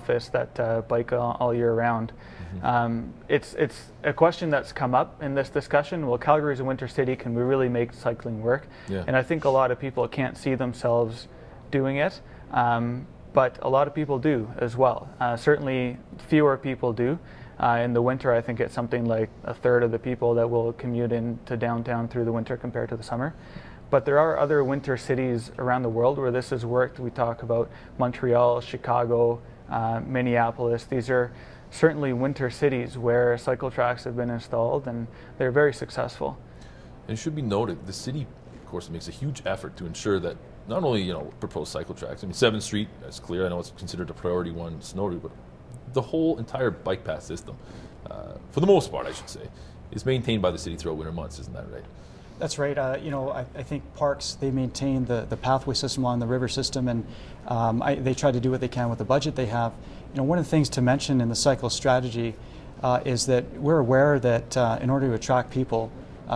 office that bike all year round. It's a question that's come up in this discussion. Well, Calgary is a winter city. Can we really make cycling work? Yeah. And I think a lot of people can't see themselves doing it, but a lot of people do as well. Certainly fewer people do. In the winter, I think it's something like a third of the people that will commute into downtown through the winter compared to the summer. But there are other winter cities around the world where this has worked. We talk about Montreal, Chicago, Minneapolis. These are certainly winter cities where cycle tracks have been installed, and they're very successful. And it should be noted, the city, of course, makes a huge effort to ensure that not only proposed cycle tracks. I mean, 7th Street, that's clear. I know it's considered a priority one snow route, but the whole entire bike path system, for the most part, I should say, is maintained by the city throughout winter months. Isn't that right? That's right. I think parks, they maintain the pathway system along the river system, and they try to do what they can with the budget they have. One of the things to mention in the cycle strategy is that we're aware that in order to attract people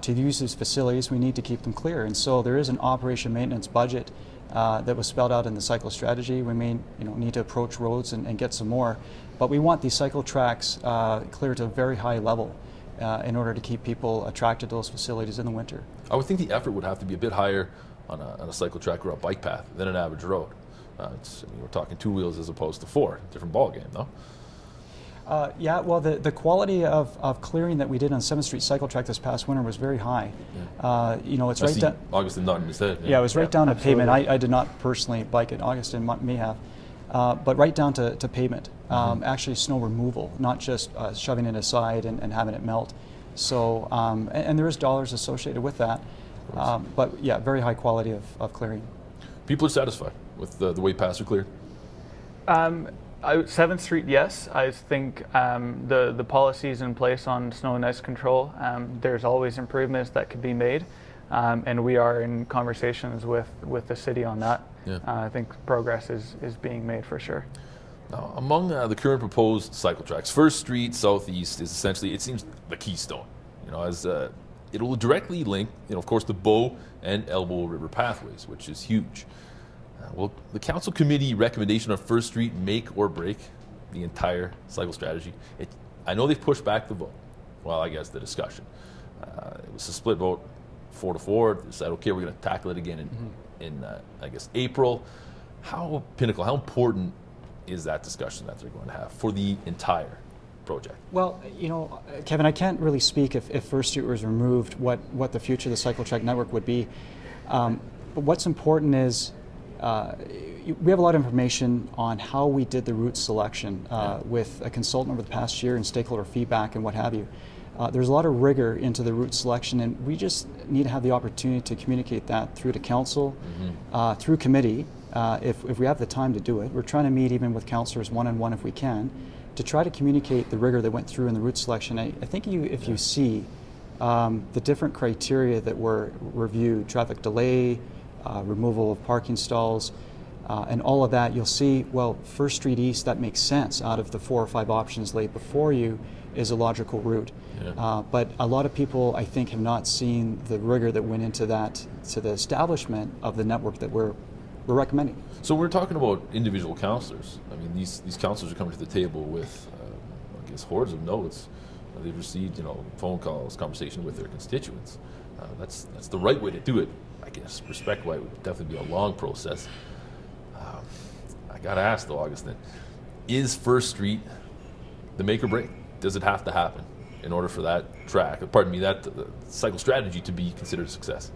to use these facilities, we need to keep them clear. And so there is an operation maintenance budget that was spelled out in the cycle strategy. We may need to approach roads and get some more, but we want these cycle tracks clear to a very high level in order to keep people attracted to those facilities in the winter. I would think the effort would have to be a bit higher on a cycle track or a bike path than an average road. We're talking 2 wheels as opposed to 4. Different ball game, no? Yeah, well, the quality of clearing that we did on 7th Street cycle track this past winter was very high. Yeah. It's right down. Augustin nodding his head. Yeah, it was right down to pavement. I did not personally bike it. Augustin may have. But right down to pavement. Actually snow removal, not just shoving it aside and having it melt. So, and there is dollars associated with that. But yeah, very high quality of clearing. People are satisfied with the way paths are cleared? 7th Street, yes. I think the policies in place on snow and ice control, there's always improvements that could be made. And we are in conversations with the city on that. Yeah. I think progress is being made for sure. Now, among the current proposed cycle tracks, 1st Street Southeast is essentially, it seems, the keystone. As it will directly link, of course, the Bow and Elbow River pathways, which is huge. Will the council committee recommendation on 1st Street make or break the entire cycle strategy? I know they've pushed back the vote. Well, I guess the discussion. It was a split vote, 4-4. They said, okay, we're going to tackle it again in I guess, April. How important is that discussion that they're going to have for the entire project? Well, Kevin, I can't really speak if 1st Street was removed, what the future of the cycle track network would be. But what's important is we have a lot of information on how we did the route selection with a consultant over the past year and stakeholder feedback and what have you. There's a lot of rigor into the route selection, and we just need to have the opportunity to communicate that through to council, through committee, if we have the time to do it. We're trying to meet even with councillors one-on-one if we can, to try to communicate the rigor that went through in the route selection. I think if you see the different criteria that were reviewed, traffic delay, removal of parking stalls, and all of that, you'll see, well, 1st Street East, that makes sense out of the 4 or 5 options laid before you is a logical route. Yeah. But a lot of people, I think, have not seen the rigor that went into that, to the establishment of the network that we're recommending. So we're talking about individual councillors. I mean, these councillors are coming to the table with, I guess, hordes of notes. They've received, phone calls, conversation with their constituents. That's the right way to do it. I guess, respect-wise, it would definitely be a long process. I got to ask, though, Augustin, is 1st Street the make or break? Does it have to happen in order for that that cycle strategy to be considered a success?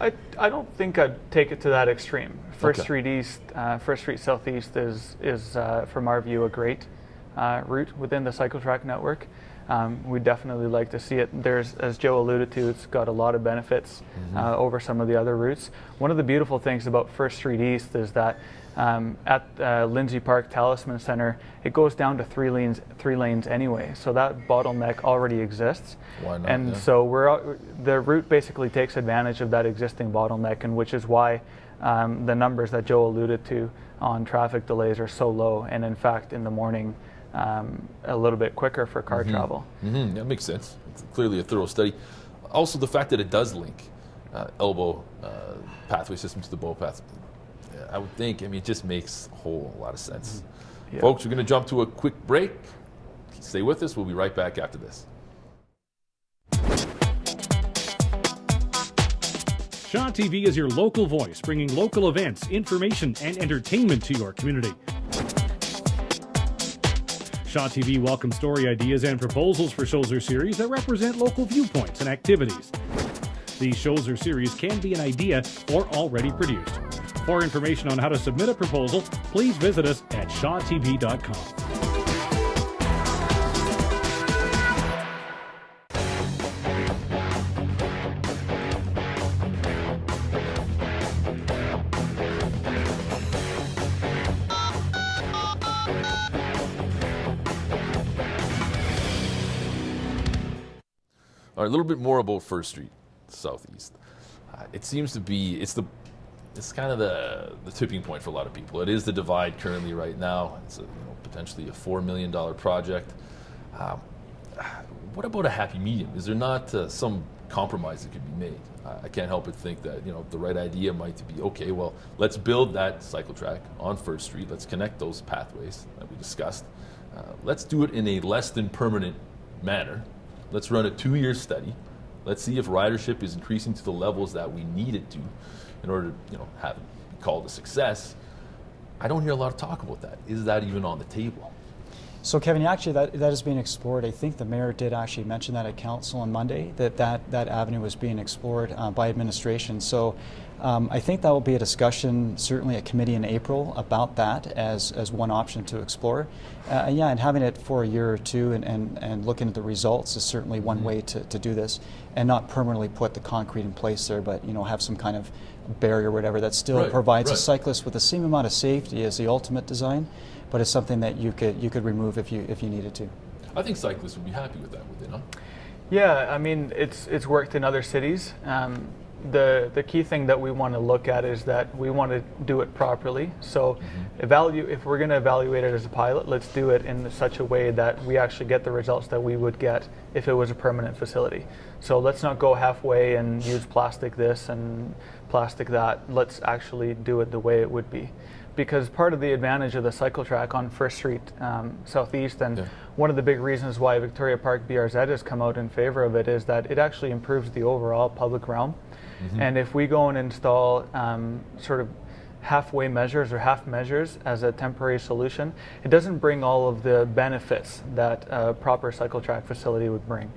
I don't think I'd take it to that extreme. 1st Okay. Street East, 1st Street Southeast is from our view, a great route within the cycle track network. We'd definitely like to see it. There's, as Joe alluded to, it's got a lot of benefits over some of the other routes. One of the beautiful things about 1st Street East is that at Lindsay Park Talisman Center, it goes down to three lanes anyway. So that bottleneck already exists. Why not? And so the route basically takes advantage of that existing bottleneck, and which is why the numbers that Joe alluded to on traffic delays are so low. And in fact, in the morning, a little bit quicker for car travel. That makes sense. It's clearly a thorough study. Also, the fact that it does link Elbow pathway system to the Bow path. I would think, I mean, it just makes a whole lot of sense. Yeah. Folks, we're going to jump to a quick break. Stay with us. We'll be right back after this. Shaw TV is your local voice, bringing local events, information, and entertainment to your community. Shaw TV welcomes story ideas and proposals for shows or series that represent local viewpoints and activities. These shows or series can be an idea or already produced. For information on how to submit a proposal, please visit us at shawtv.com. All right, a little bit more about First Street Southeast. It seems to be, it's kind of the tipping point for a lot of people. It is the divide currently right now. It's potentially a $4 million project. What about a happy medium? Is there not some compromise that could be made? I can't help but think that the right idea might be, okay, well, let's build that cycle track on First Street. Let's connect those pathways that we discussed. Let's do it in a less than permanent manner. Let's run a 2-year study. Let's see if ridership is increasing to the levels that we need it to in order to have it be called a success. I don't hear a lot of talk about that. Is that even on the table? So Kevin, actually that is being explored. I think the mayor did actually mention that at council on Monday, that avenue was being explored by administration. So I think that will be a discussion certainly at committee in April about that as one option to explore. And having it for a year or two and looking at the results is certainly one way to do this, and not permanently put the concrete in place there, but have some kind of barrier or whatever that still provides a cyclist with the same amount of safety as the ultimate design, but it's something that you could remove if you needed to. I think cyclists would be happy with that, would they not? Yeah, I mean, it's worked in other cities. The key thing that we want to look at is that we want to do it properly. So if we're going to evaluate it as a pilot, let's do it in such a way that we actually get the results that we would get if it was a permanent facility. So let's not go halfway and use plastic this and plastic that. Let's actually do it the way it would be. Because part of the advantage of the cycle track on First Street Southeast, and one of the big reasons why Victoria Park BRZ has come out in favor of it, is that it actually improves the overall public realm. And if we go and install sort of halfway measures or half measures as a temporary solution, it doesn't bring all of the benefits that a proper cycle track facility would bring.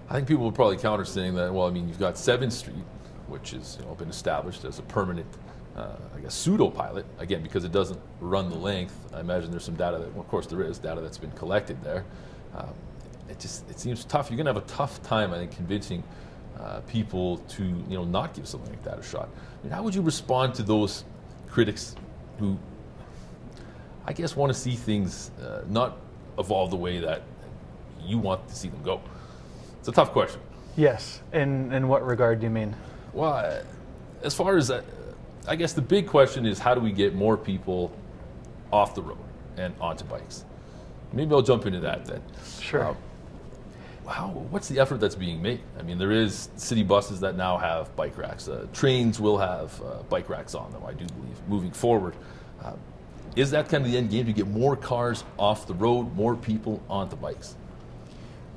I think people would probably counter saying that, well, I mean, you've got 7th Street, which has been established as a permanent pseudo-pilot, again, because it doesn't run the length. I imagine there's some data that, well, of course there is, data that's been collected there. It seems tough. You're going to have a tough time, I think, convincing people to not give something like that a shot. I mean, how would you respond to those critics who, I guess, want to see things not evolve the way that you want to see them go? It's a tough question. Yes. In what regard do you mean? Well, as far as I guess the big question is, how do we get more people off the road and onto bikes? Maybe I'll jump into that then. Sure. What's the effort that's being made? I mean, there is city buses that now have bike racks. Trains will have bike racks on them, I do believe, moving forward. Is that kind of the end game, to get more cars off the road, more people onto bikes?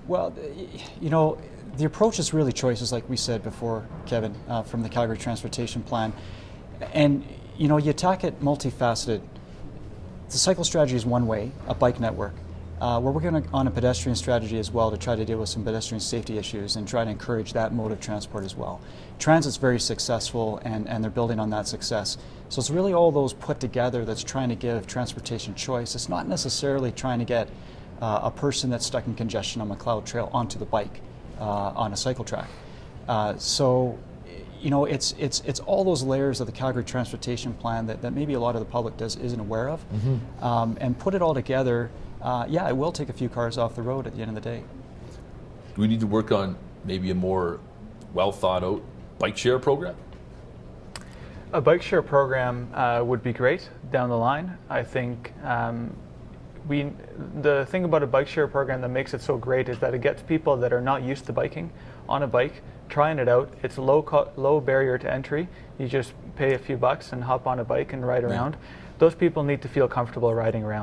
Well, the approach is really choices, like we said before, Kevin, from the Calgary Transportation Plan. And, you attack it multifaceted. The cycle strategy is one way, a bike network. We're working on a pedestrian strategy as well to try to deal with some pedestrian safety issues and try to encourage that mode of transport as well. Transit's very successful, and they're building on that success. So it's really all those put together that's trying to give transportation choice. It's not necessarily trying to get a person that's stuck in congestion on McLeod Trail onto the bike on a cycle track. It's all those layers of the Calgary Transportation Plan that maybe a lot of the public isn't aware of, and put it all together. It will take a few cars off the road at the end of the day. Do we need to work on maybe a more well thought out bike share program? A bike share program would be great down the line. I think the thing about a bike share program that makes it so great is that it gets people that are not used to biking on a bike, trying it out. It's low barrier to entry. You just pay a few bucks and hop on a bike and ride around. Those people need to feel comfortable riding around.